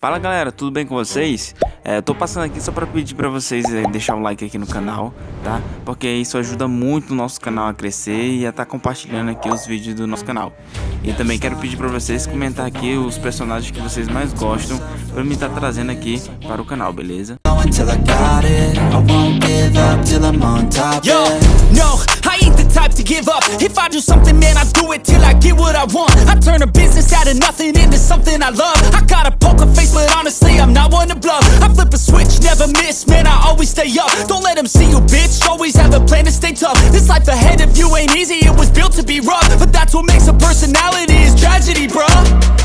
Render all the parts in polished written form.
Fala galera, tudo bem com vocês? Eu tô passando aqui só pra pedir pra vocês deixar um like aqui no canal, tá? Porque isso ajuda muito o nosso canal a crescer e a estar compartilhando aqui os vídeos do nosso canal. E também quero pedir pra vocês comentar aqui os personagens que vocês mais gostam pra mim estar trazendo aqui para o canal, beleza? Yo, no, I ain't the type to give up. If I do something, man, I do it till I get what I want. I turn a business out of nothing into something I love. I got a poker face, but honestly, I'm not one to bluff. I flip a switch, never miss, man, I always stay up. Don't let them see you, bitch, always have a plan to stay tough. This life ahead of you ain't easy, it was built to be rough. But that's what makes a personality, is tragedy, bruh.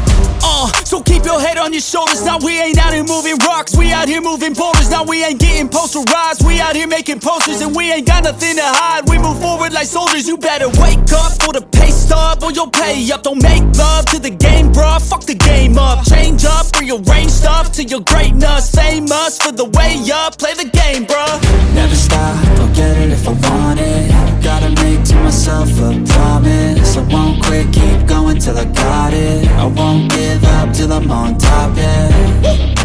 So keep your head on your shoulders. Now we ain't out here moving rocks, we out here moving boulders. Now we ain't getting posterized, we out here making posters. And we ain't got nothing to hide, we move forward like soldiers. You better wake up for the pay stub or you'll pay up. Don't make love to the game, bruh, fuck the game up. Change up, rearrange stuff to your greatness. Famous for the way up, play the game, bruh. Never stop, I'll get it if I want it. Gotta make to myself a promise. I won't quit, keep going till I got it. I won't give up till I'm on top, yeah.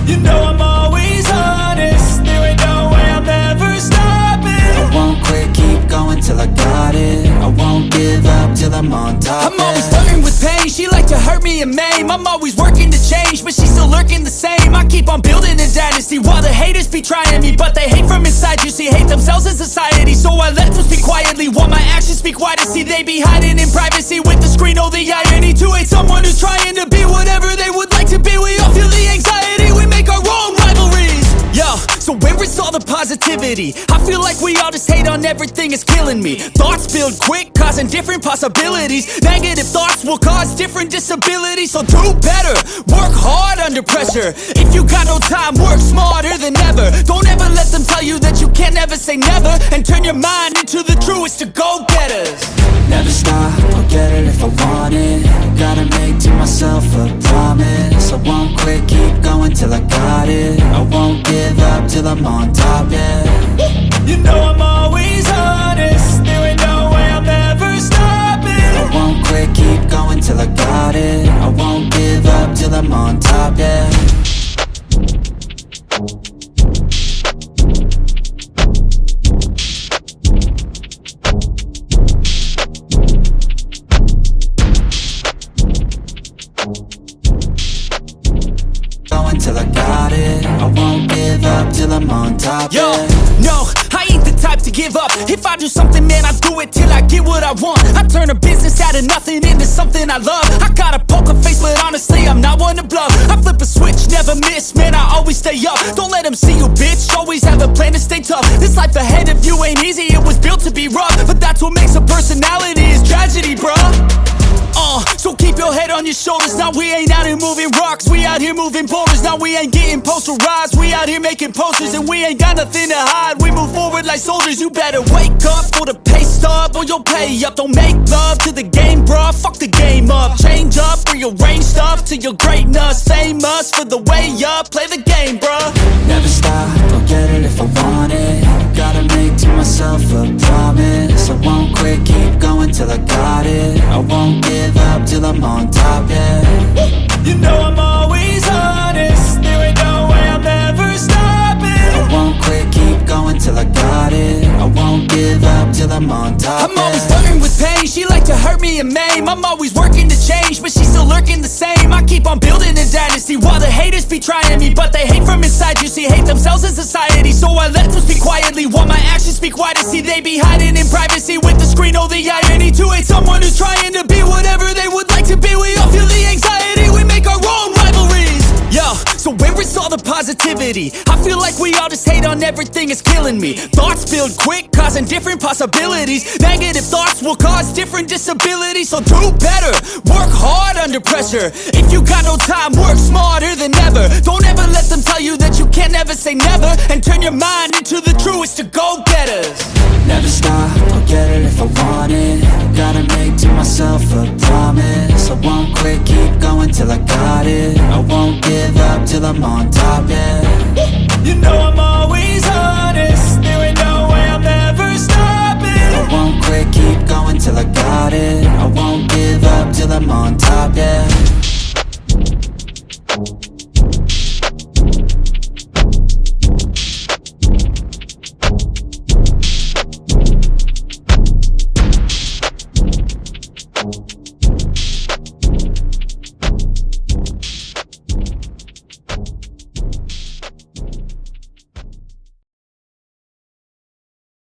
You know I'm always honest, there ain't no way I'm ever stopping. I won't quit, keep going till I got it. I won't give up till I'm on top, I'm always flirting with pain, she like to hurt me and maim. I'm always working to change, but she's still lurking the same. I keep on building a dynasty while the haters be trying me. But they hate from inside, you see, hate themselves in society. So I let them speak quietly while my actions speak wider. See, they be hiding in privacy with the screen, oh the irony. To hate someone who's trying to be whatever they would like to be. We all feel the anxiety, we make our own rivalries. Yo, so where is all the positivity? I feel like we all just hate on everything, it's killing me. Thoughts build quick, causing different possibilities. Negative thoughts will cause different disabilities. So do better, work hard under pressure. If you got no time, work smarter than ever. Don't ever let them tell you that you can't never say never. And turn your mind into the truest of go-getters. Never stop, I'll get it if I want it. Gotta make to myself a promise. I won't quit, keep going till I got it. I won't give up till I'm on top, yeah. You know I'm always honest, there ain't no way I'm ever stopping. I won't quit, keep going till I got it. I won't give up till I'm on top, yeah. Till I got it, I won't give up till I'm on top, Yo, yeah. no, I ain't the type to give up. If I do something, man, I do it till I get what I want. I turn a business out of nothing into something I love. I got a poker face, but honestly, I'm not one to bluff. I flip a switch, never miss, man, I always stay up. Don't let them see you, bitch, always have a plan to stay tough. This life ahead of you ain't easy, it was built to be rough. But that's what makes a personality, is tragedy, bruh. So keep your head on your shoulders. Now we ain't out here moving rocks, we out here moving boulders. Now we ain't getting posterized, we out here making posters. And we ain't got nothing to hide, we move forward like soldiers. You better wake up for the pay stub or you'll pay up. Don't make love to the game, bruh, fuck the game up. Change up, rearrange stuff to your greatness. Famous for the way up, play the game, bruh. Never stop, I'll get it if I want it. Gotta make to myself a promise. I won't quit, keep going till I got it. I won't give up till I'm on top, yeah. You know I'm always honest, there ain't no way I'm ever stopping. I won't quit, keep going till I got it. I won't give up till I'm on top, I'm always flirting with pain, she like to hurt me and maim. I'm always working to change, but she's still lurking the same. I keep on building a dynasty while the haters be trying me. But they hate from inside, you see, hate themselves in society. So I let them speak quietly while my actions speak wider. See, they be hiding in privacy with the screen, oh the irony. To hate someone who's trying to be whatever they would like to be. We all feel the anxiety, we make our own rivalries. Yo, so where is all the positivity? I feel like we all just hate on everything, it's killing me. Thoughts build quick, causing different possibilities. Negative thoughts will cause different disabilities. So do better, work hard under pressure. If you got no time, work smarter than ever. Don't ever let them tell you that you can't never say never. And turn your mind into the truest of go-getters. Never stop, I'll get it if I want it. Gotta make to myself a promise. I won't quit, keep going till I got it. I won't give up till I'm on top, yeah.